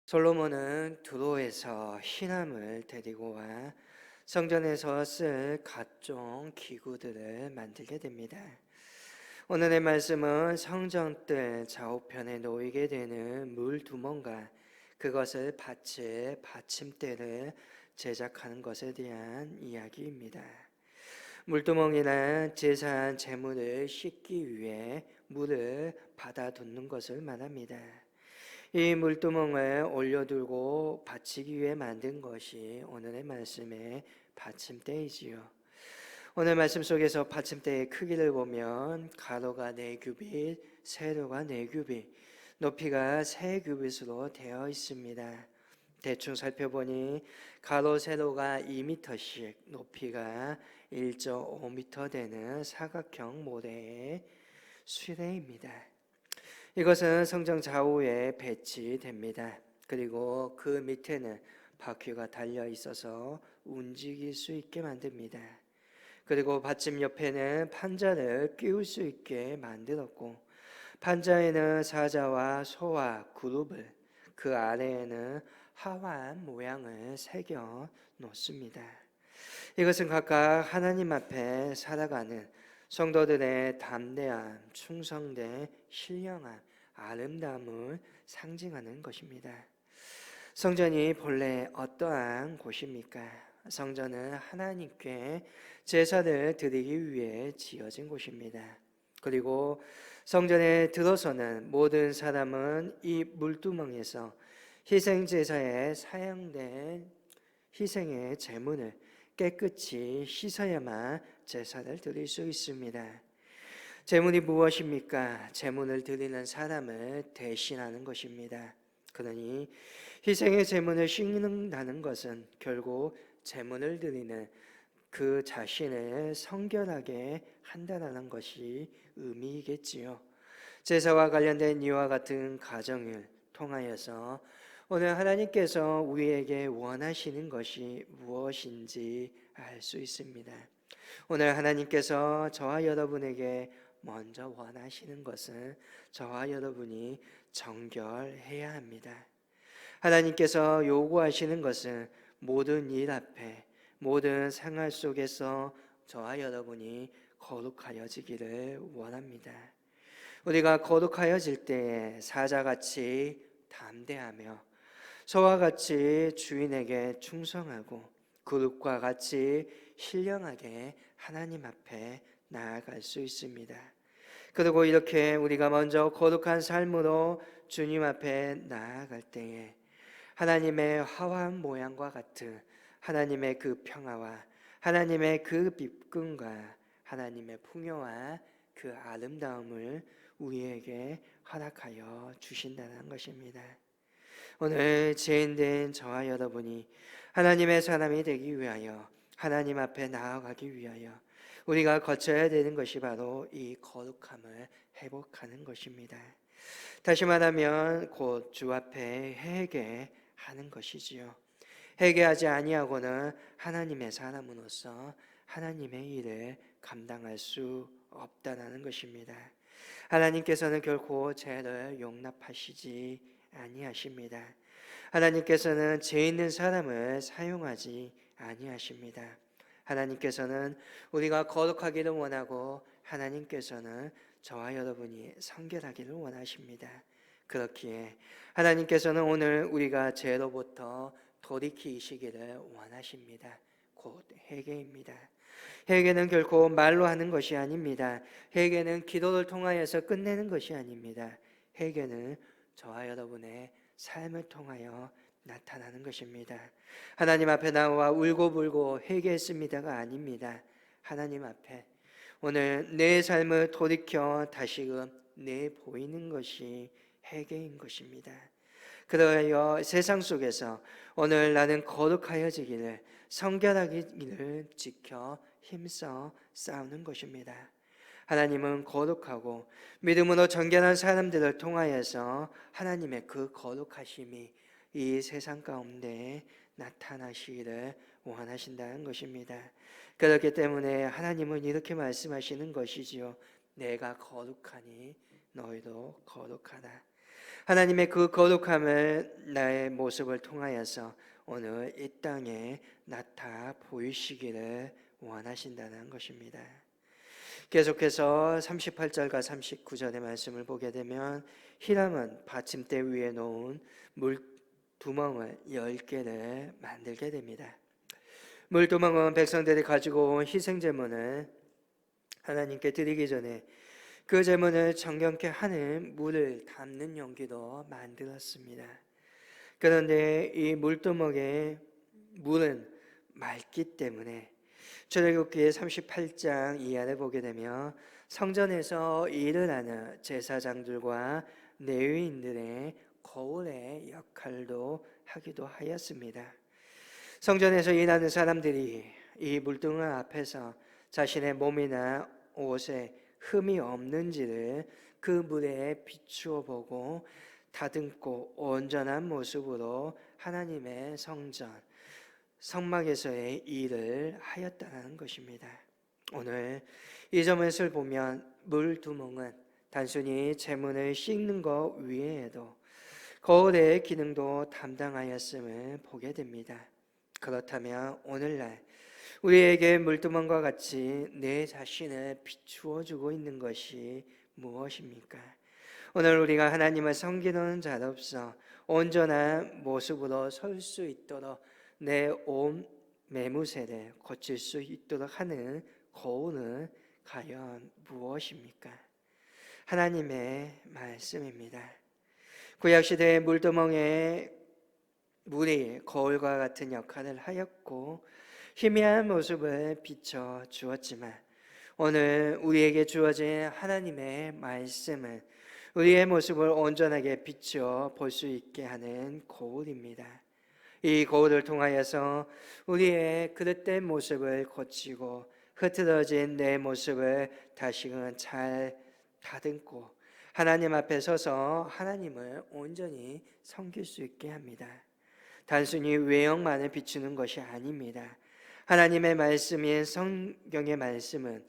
솔로몬은 두로에서 희남을 데리고 와 성전에서 쓸 각종 기구들을 만들게 됩니다. 오늘의 말씀은 성전뜰 좌우편에 놓이게 되는 물두멍과 그것을 받칠 받침대를 제작하는 것에 대한 이야기입니다. 물두멍이란 제사한 재물을 씻기 위해 물을 받아두는 것을 말합니다. 이 물두멍을 올려두고 받치기 위해 만든 것이 오늘의 말씀의 받침대이지요. 오늘 말씀 속에서 받침대의 크기를 보면 가로가 4규빗, 세로가 4규빗, 높이가 3규빗으로 되어 있습니다. 대충 살펴보니 가로 세로가 2m씩, 높이가 1.5m 되는 사각형 모래의 수레입니다. 이것은 성전 좌우에 배치됩니다. 그리고 그 밑에는 바퀴가 달려 있어서 움직일 수 있게 만듭니다. 그리고 받침 옆에는 판자를 끼울 수 있게 만들었고, 판자에는 사자와 소와 그룹을, 그 아래에는 하완 모양을 새겨 놓습니다. 이것은 각각 하나님 앞에 살아가는 성도들의 담대함, 충성됨, 신령함, 아름다움을 상징하는 것입니다. 성전이 본래 어떠한 곳입니까? 성전은 하나님께 제사를 드리기 위해 지어진 곳입니다. 그리고 성전에 들어서는 모든 사람은 이 물두멍에서 희생제사에 사용된 희생의 제물을 깨끗이 씻어야만 제사를 드릴 수 있습니다. 제물이 무엇입니까? 제물을 드리는 사람을 대신하는 것입니다. 그러니 희생의 제물을 씻는다는 것은 결국 제물을 드리는 그 자신을 성결하게 한다는 것이 의미이겠지요. 제사와 관련된 이와 같은 가정을 통하여서 오늘 하나님께서 우리에게 원하시는 것이 무엇인지 알 수 있습니다. 오늘 하나님께서 저와 여러분에게 먼저 원하시는 것은 저와 여러분이 정결해야 합니다. 하나님께서 요구하시는 것은 모든 일 앞에, 모든 생활 속에서 저와 여러분이 거룩하여지기를 원합니다. 우리가 거룩하여질 때에 사자같이 담대하며 소와 같이 주인에게 충성하고 그룹과 같이 신령하게 하나님 앞에 나아갈 수 있습니다. 그리고 이렇게 우리가 먼저 거룩한 삶으로 주님 앞에 나아갈 때에 하나님의 화환 모양과 같은 하나님의 그 평화와 하나님의 그 기쁨과 하나님의 풍요와 그 아름다움을 우리에게 허락하여 주신다는 것입니다. 오늘 죄인된 저와 여러분이 하나님의 사람이 되기 위하여 하나님 앞에 나아가기 위하여 우리가 거쳐야 되는 것이 바로 이 거룩함을 회복하는 것입니다. 다시 말하면 곧 주 앞에 회개하는 것이지요. 회개하지 아니하고는 하나님의 사람으로서 하나님의 일을 감당할 수 없다는 것입니다. 하나님께서는 결코 죄를 용납하시지 아니하십니다. 하나님께서는 죄 있는 사람을 사용하지 아니하십니다. 하나님께서는 우리가 거룩하기를 원하고 하나님께서는 저와 여러분이 성결하기를 원하십니다. 그렇기에 하나님께서는 오늘 우리가 죄로부터 돌이키시기를 원하십니다. 곧 회개입니다. 회개는 결코 말로 하는 것이 아닙니다. 회개는 기도를 통하여서 끝내는 것이 아닙니다. 회개는 저와 여러분의 삶을 통하여 나타나는 것입니다. 하나님 앞에 나와 울고불고 회개했습니다가 아닙니다. 하나님 앞에 오늘 내 삶을 돌이켜 다시금 내보이는 것이 회개인 것입니다. 그러하여 세상 속에서 오늘 나는 거룩하여지기를 성결하기를 지켜 힘써 싸우는 것입니다. 하나님은 거룩하고 믿음으로 정결한 사람들을 통하여서 하나님의 그 거룩하심이 이 세상 가운데 나타나시기를 원하신다는 것입니다. 그렇기 때문에 하나님은 이렇게 말씀하시는 것이지요. 내가 거룩하니 너희도 거룩하다. 하나님의 그 거룩함을 나의 모습을 통하여서 오늘 이 땅에 나타 보이시기를 원하신다는 것입니다. 계속해서 38절과 39절의 말씀을 보게 되면 히람은 받침대 위에 놓은 물두멍을 10개를 만들게 됩니다. 물두멍은 백성들이 가지고 온 희생제물을 하나님께 드리기 전에 그 제물을 정결케 하는 물을 담는 용기도 만들었습니다. 그런데 이 물두멍의 물은 맑기 때문에 출애굽기 38장 이하를 보게 되면 성전에서 일을 하는 제사장들과 레위인들의 거울의 역할도 하기도 하였습니다. 성전에서 일하는 사람들이 이 물두멍 앞에서 자신의 몸이나 옷에 흠이 없는지를 그 물에 비추어 보고 다듬고 온전한 모습으로 하나님의 성전, 성막에서의 일을 하였다는 것입니다. 오늘 이 점을 보면 물두멍은 단순히 제물을 씻는 것 외에도 거울의 기능도 담당하였음을 보게 됩니다. 그렇다면 오늘날 우리에게 물두멍과 같이 내 자신을 비추어 주고 있는 것이 무엇입니까? 오늘 우리가 하나님을 섬기는 자로서 온전한 모습으로 설 수 있도록 내 온 매무새를 고칠 수 있도록 하는 거울은 과연 무엇입니까? 하나님의 말씀입니다. 구약시대의 물두멍에 물이 거울과 같은 역할을 하였고 희미한 모습을 비춰 주었지만 오늘 우리에게 주어진 하나님의 말씀은 우리의 모습을 온전하게 비춰 볼 수 있게 하는 거울입니다. 이 거울을 통하여서 우리의 그릇된 모습을 고치고 흐트러진 내 모습을 다시금 잘 다듬고 하나님 앞에 서서 하나님을 온전히 섬길 수 있게 합니다. 단순히 외형만을 비추는 것이 아닙니다. 하나님의 말씀인 성경의 말씀은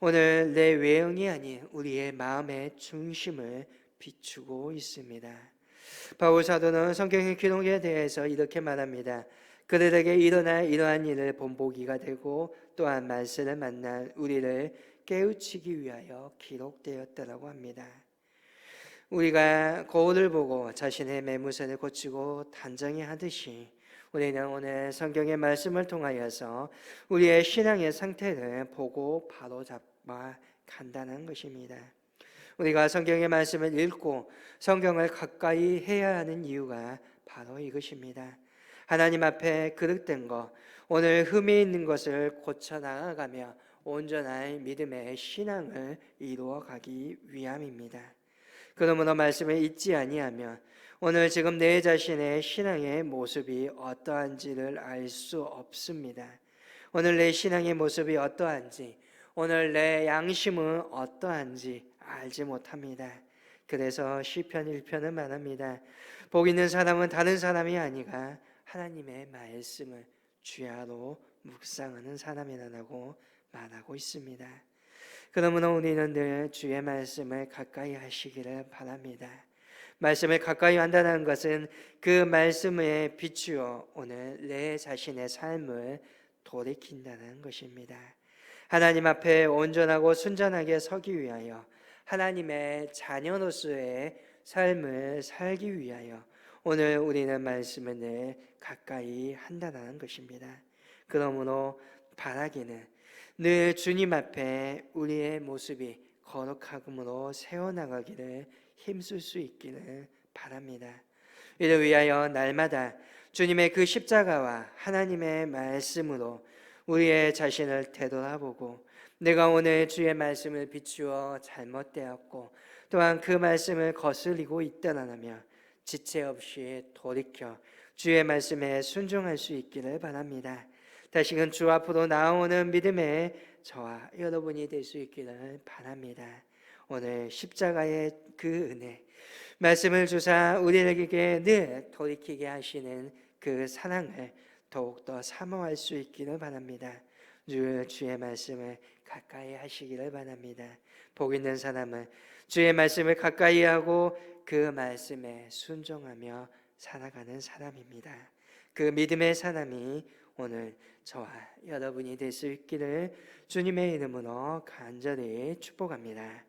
오늘 내 외형이 아닌 우리의 마음의 중심을 비추고 있습니다. 바울 사도는 성경의 기록에 대해서 이렇게 말합니다. 그들에게 일어날 이러한 일을 본보기가 되고 또한 말씀을 만난 우리를 깨우치기 위하여 기록되었다라고 합니다. 우리가 거울을 보고 자신의 매무새를 고치고 단정히 하듯이 우리는 오늘 성경의 말씀을 통하여서 우리의 신앙의 상태를 보고 바로잡아 간다는 것입니다. 우리가 성경의 말씀을 읽고 성경을 가까이 해야 하는 이유가 바로 이것입니다. 하나님 앞에 그릇된 것, 오늘 흠이 있는 것을 고쳐 나아가며 온전한 믿음의 신앙을 이루어가기 위함입니다. 그러므로 말씀을 잊지 아니하면 오늘 지금 내 자신의 신앙의 모습이 어떠한지를 알 수 없습니다. 오늘 내 신앙의 모습이 어떠한지, 오늘 내 양심은 어떠한지 알지 못합니다. 그래서 시편 1편은 말합니다. 복 있는 사람은 다른 사람이 아니라 하나님의 말씀을 주야로 묵상하는 사람이라고 말하고 있습니다. 그러므로 우리는 늘 주의 말씀을 가까이 하시기를 바랍니다. 말씀을 가까이 한다는 것은 그 말씀에 비추어 오늘 내 자신의 삶을 돌이킨다는 것입니다. 하나님 앞에 온전하고 순전하게 서기 위하여 하나님의 자녀로서의 삶을 살기 위하여 오늘 우리는 말씀을 늘 가까이 한다는 것입니다. 그러므로 바라기는 늘 주님 앞에 우리의 모습이 거룩함으로 세워나가기를 힘쓸 수 있기를 바랍니다. 이를 위하여 날마다 주님의 그 십자가와 하나님의 말씀으로 우리의 자신을 되돌아보고 내가 오늘 주의 말씀을 비추어 잘못되었고 또한 그 말씀을 거스리고 있다라며 지체 없이 돌이켜 주의 말씀에 순종할 수 있기를 바랍니다. 다시금 주 앞으로 나오는 믿음의 저와 여러분이 될 수 있기를 바랍니다. 오늘 십자가의 그 은혜, 말씀을 주사 우리에게 늘 돌이키게 하시는 그 사랑을 더욱더 사모할 수 있기를 바랍니다. 주의 말씀을 가까이 하시기를 바랍니다. 복 있는 사람은 주의 말씀을 가까이 하고 그 말씀에 순종하며 살아가는 사람입니다. 그 믿음의 사람이 오늘 저와 여러분이 될 수 있기를 주님의 이름으로 간절히 축복합니다.